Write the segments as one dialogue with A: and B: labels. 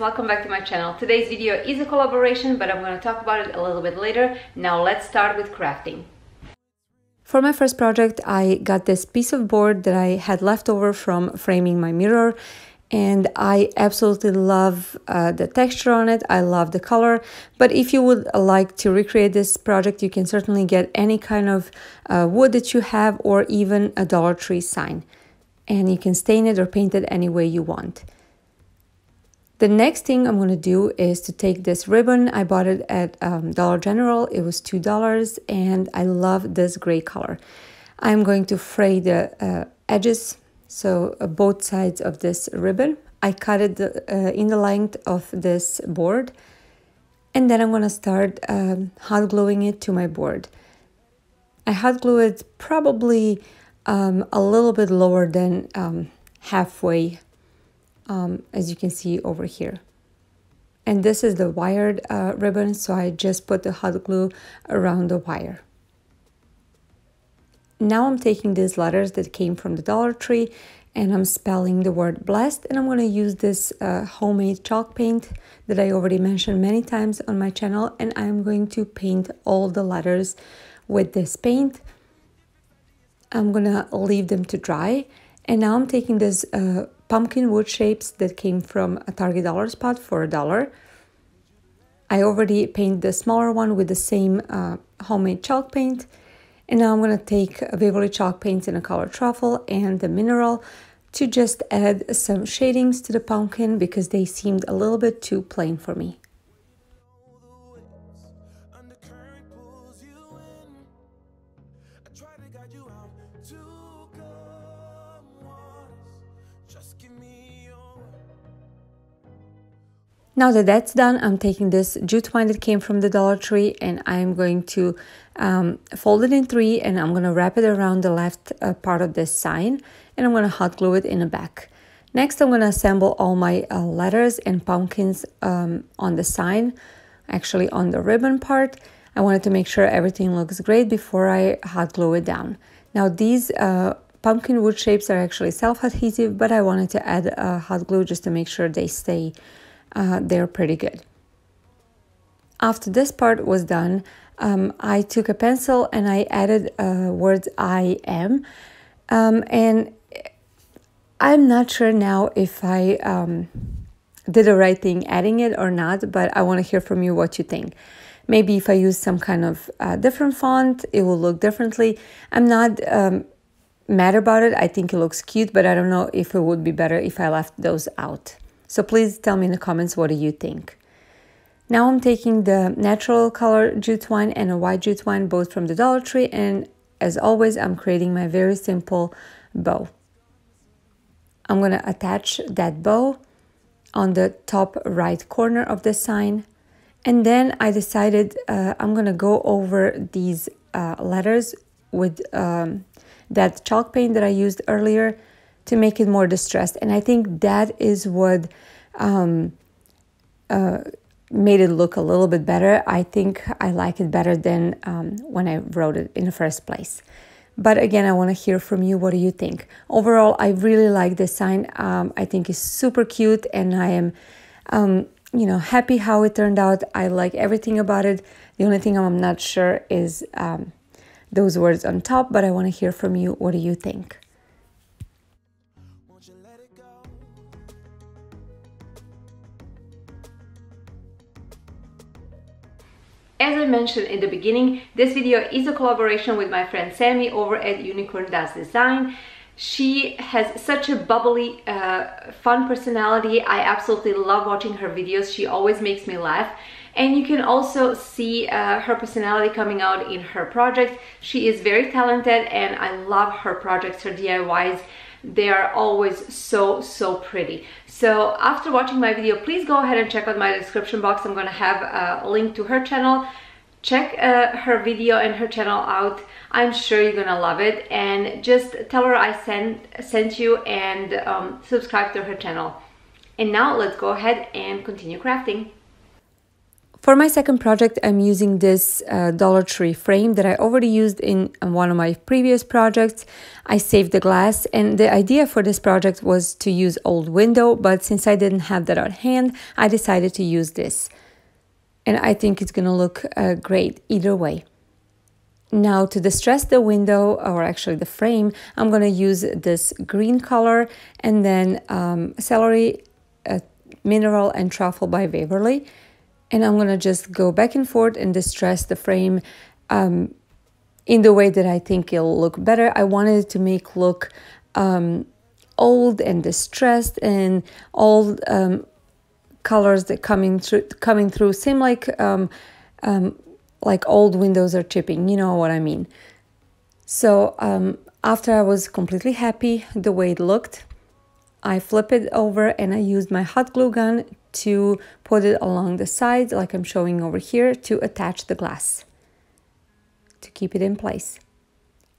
A: welcome back to my channel. Today's video is a collaboration, but I'm going to talk about it a little bit later. Now let's start with crafting. For my first project, I got this piece of board that I had left over from framing my mirror, and I absolutely love the texture on it. I love the color, but if you would like to recreate this project, you can certainly get any kind of wood that you have, or even a Dollar Tree sign, and you can stain it or paint it any way you want. The next thing I'm going to do is to take this ribbon. I bought it at Dollar General. It was $2, and I love this gray color. I'm going to fray the edges, so both sides of this ribbon. I cut it in the length of this board, and then I'm going to start hot gluing it to my board. I hot glue it probably a little bit lower than halfway, as you can see over here. And this is the wired ribbon, so I just put the hot glue around the wire. Now I'm taking these letters that came from the Dollar Tree, and I'm spelling the word blessed, and I'm going to use this homemade chalk paint that I already mentioned many times on my channel, and I'm going to paint all the letters with this paint. I'm going to leave them to dry, and now I'm taking this pumpkin wood shapes that came from a Target dollar spot for $1. I already painted the smaller one with the same homemade chalk paint, and now I'm going to take Waverly chalk paints in a color truffle and the mineral to just add some shadings to the pumpkin because they seemed a little bit too plain for me. Now that that's done, I'm taking this jute twine that came from the Dollar Tree, and I'm going to fold it in three, and I'm going to wrap it around the left part of this sign, and I'm going to hot glue it in the back. Next, I'm going to assemble all my letters and pumpkins on the sign, actually on the ribbon part. I wanted to make sure everything looks great before I hot glue it down. Now these pumpkin wood shapes are actually self-adhesive, but I wanted to add hot glue just to make sure they stay they're pretty good. After this part was done, I took a pencil and I added words I am, and I'm not sure now if I did the right thing adding it or not, but I want to hear from you what you think. Maybe if I use some kind of different font, it will look differently. I'm not mad about it. I think it looks cute, but I don't know if it would be better if I left those out. So please tell me in the comments, what do you think? Now I'm taking the natural color jute twine and a white jute twine, both from the Dollar Tree, and as always, I'm creating my very simple bow. I'm going to attach that bow on the top right corner of the sign, and then I decided I'm going to go over these letters with that chalk paint that I used earlier to make it more distressed, and I think that is what made it look a little bit better. I think I like it better than when I wrote it in the first place. But again, I want to hear from you. What do you think? Overall, I really like this sign. I think it's super cute, and I am happy how it turned out. I like everything about it. The only thing I'm not sure is those words on top, but I want to hear from you. What do you think? As I mentioned in the beginning, this video is a collaboration with my friend Sammie over at Unicorn Does Design. She has such a bubbly, fun personality. I absolutely love watching her videos. She always makes me laugh. And you can also see her personality coming out in her projects. She is very talented, and I love her projects, her DIYs. They are always so pretty. So after watching my video, please go ahead and check out my description box. I'm going to have a link to her channel. Check her video and her channel out. I'm sure you're gonna love it, and just tell her I sent you, and subscribe to her channel. And now let's go ahead and continue crafting. For my second project, I'm using this Dollar Tree frame that I already used in one of my previous projects. I saved the glass, and the idea for this project was to use old window, but since I didn't have that at hand, I decided to use this. And I think it's gonna look great either way. Now to distress the window, or actually the frame, I'm gonna use this green color and then Celery, Mineral, and Truffle by Waverly. And I'm gonna just go back and forth and distress the frame in the way that I think it'll look better. I wanted it to make look old and distressed, and old colors that coming through seem like old windows are chipping, you know what I mean. So after I was completely happy the way it looked, I flip it over and I used my hot glue gun to put it along the sides, like I'm showing over here, to attach the glass, to keep it in place.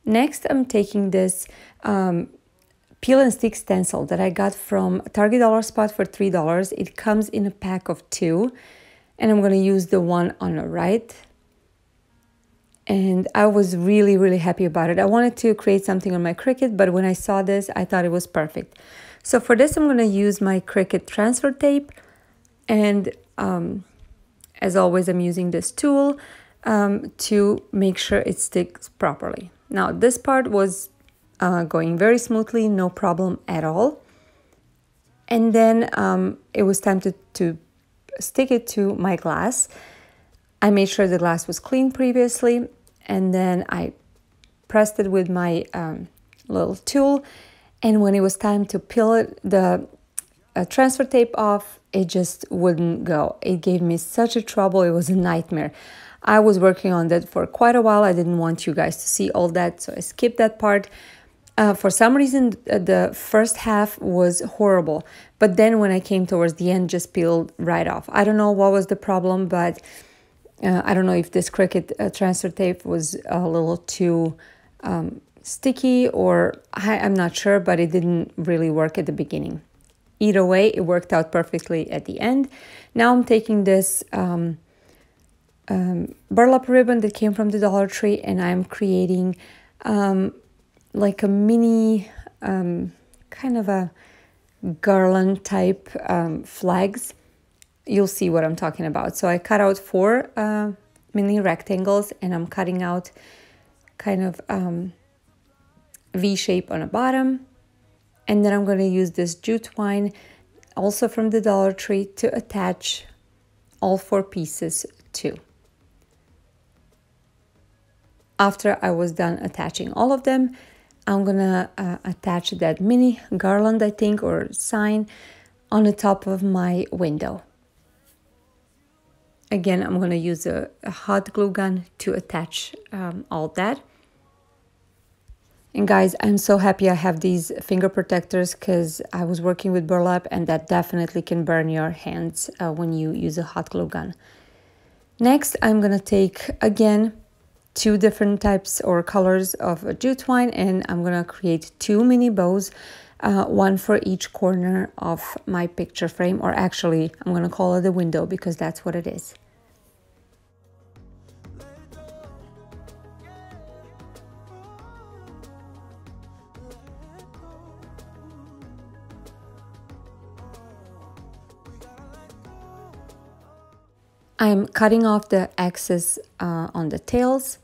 A: Next, I'm taking this peel and stick stencil that I got from Target Dollar Spot for $3. It comes in a pack of 2, and I'm going to use the one on the right. And I was really, really happy about it. I wanted to create something on my Cricut, but when I saw this, I thought it was perfect. So for this, I'm going to use my Cricut transfer tape. And as always, I'm using this tool to make sure it sticks properly. Now, this part was going very smoothly, no problem at all. And then it was time to stick it to my glass. I made sure the glass was clean previously, and then I pressed it with my little tool. And when it was time to peel it, the transfer tape off, it just wouldn't go. It gave me such a trouble. It was a nightmare. I was working on that for quite a while. I didn't want you guys to see all that, so I skipped that part. For some reason, the first half was horrible, but then when I came towards the end, just peeled right off. I don't know what was the problem, but I don't know if this Cricut transfer tape was a little too sticky, or I'm not sure, but it didn't really work at the beginning. Either way, it worked out perfectly at the end. Now I'm taking this burlap ribbon that came from the Dollar Tree, and I'm creating like a mini kind of a garland type flags. You'll see what I'm talking about. So I cut out 4 mini rectangles, and I'm cutting out kind of V shape on the bottom. And then I'm going to use this jute twine, also from the Dollar Tree, to attach all 4 pieces to. After I was done attaching all of them, I'm going to attach that mini garland, I think, or sign on the top of my window. Again, I'm going to use a hot glue gun to attach all that. And guys, I'm so happy I have these finger protectors, because I was working with burlap, and that definitely can burn your hands when you use a hot glue gun. Next, I'm going to take, again, 2 different types or colors of jute twine, and I'm going to create 2 mini bows, one for each corner of my picture frame, or actually, I'm going to call it the window, because that's what it is. I'm cutting off the excess on the tails,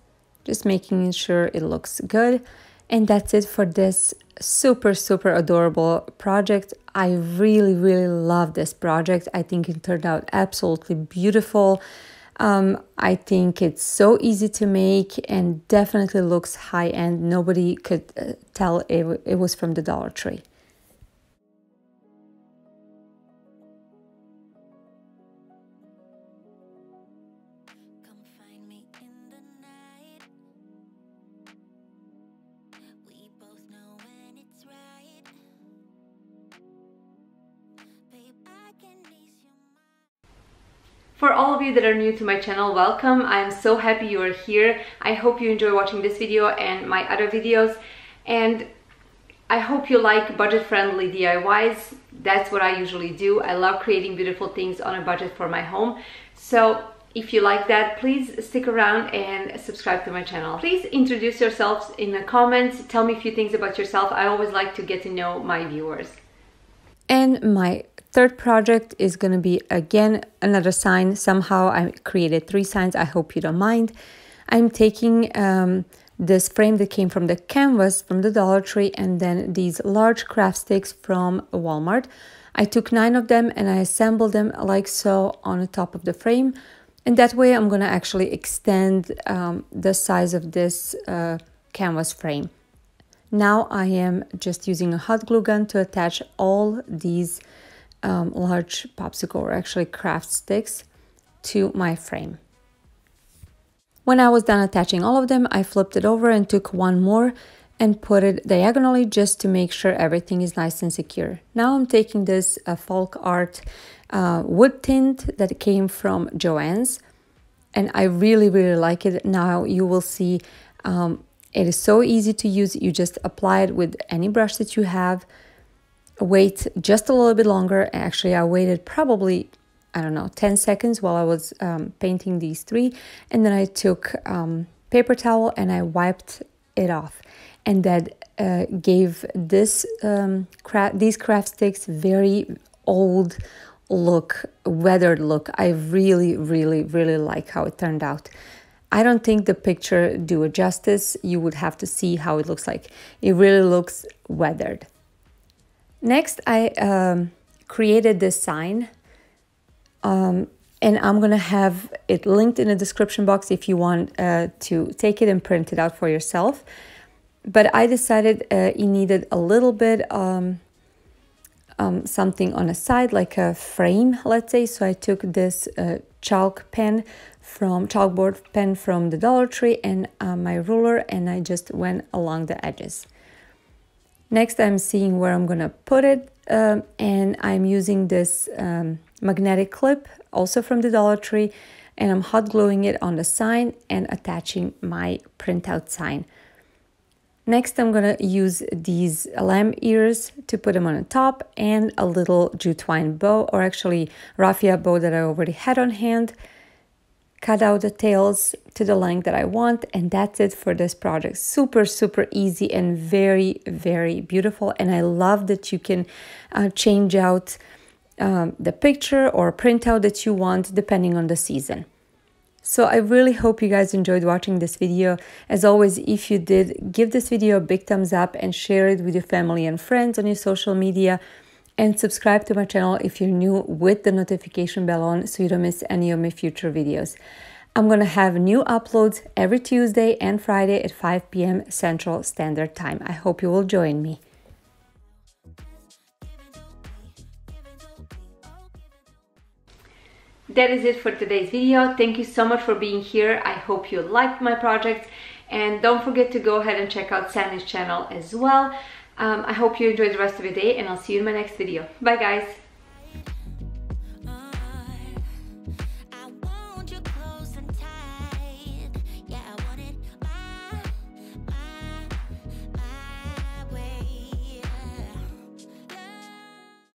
A: just making sure it looks good. And that's it for this super, super adorable project. I really, really love this project. I think it turned out absolutely beautiful. I think it's so easy to make and definitely looks high-end. Nobody could tell it was from the Dollar Tree. For all of you that are new to my channel, welcome. I am so happy you are here. I hope you enjoy watching this video and my other videos, and I hope you like budget-friendly DIYs. That's what I usually do. I love creating beautiful things on a budget for my home. So if you like that, please stick around and subscribe to my channel. Please introduce yourselves in the comments. Tell me a few things about yourself. I always like to get to know my viewers. And my third project is going to be again another sign. Somehow I created 3 signs. I hope you don't mind. I'm taking this frame that came from the canvas from the Dollar Tree, and then these large craft sticks from Walmart. I took 9 of them and I assembled them like so on the top of the frame. And that way I'm going to actually extend the size of this canvas frame. Now I am just using a hot glue gun to attach all these large popsicle, or actually craft sticks, to my frame. When I was done attaching all of them, I flipped it over and took one more and put it diagonally just to make sure everything is nice and secure. Now I'm taking this folk art wood tint that came from Joann's, and I really like it. Now you will see it is so easy to use. You just apply it with any brush that you have. Wait just a little bit longer. Actually, I waited probably, I don't know, 10 seconds while I was painting these 3, and then I took paper towel and I wiped it off, and that gave this these craft sticks very old look, weathered look. I really like how it turned out. I don't think the picture do it justice. You would have to see how it looks like. It really looks weathered. Next, I created this sign, and I'm gonna have it linked in the description box if you want to take it and print it out for yourself. But I decided it needed a little bit something on the side, like a frame, let's say. So I took this chalkboard pen from the Dollar Tree and my ruler, and I just went along the edges. Next, I'm seeing where I'm gonna put it, and I'm using this magnetic clip, also from the Dollar Tree, and I'm hot gluing it on the sign and attaching my printout sign. Next, I'm gonna use these lamb ears to put them on the top, and a little jute twine bow, or actually raffia bow that I already had on hand. Cut out the tails to the length that I want, and that's it for this project. Super easy and very beautiful. And I love that you can change out the picture or printout that you want depending on the season. So I really hope you guys enjoyed watching this video. As always, if you did, give this video a big thumbs up and share it with your family and friends on your social media. And subscribe to my channel if you're new, with the notification bell on so you don't miss any of my future videos. I'm gonna have new uploads every Tuesday and Friday at 5 p.m. Central Standard Time. I hope you will join me. That is it for today's video. Thank you so much for being here. I hope you liked my project, and don't forget to go ahead and check out Sammie's channel as well. I hope you enjoyed the rest of your day, and I'll see you in my next video. Bye guys!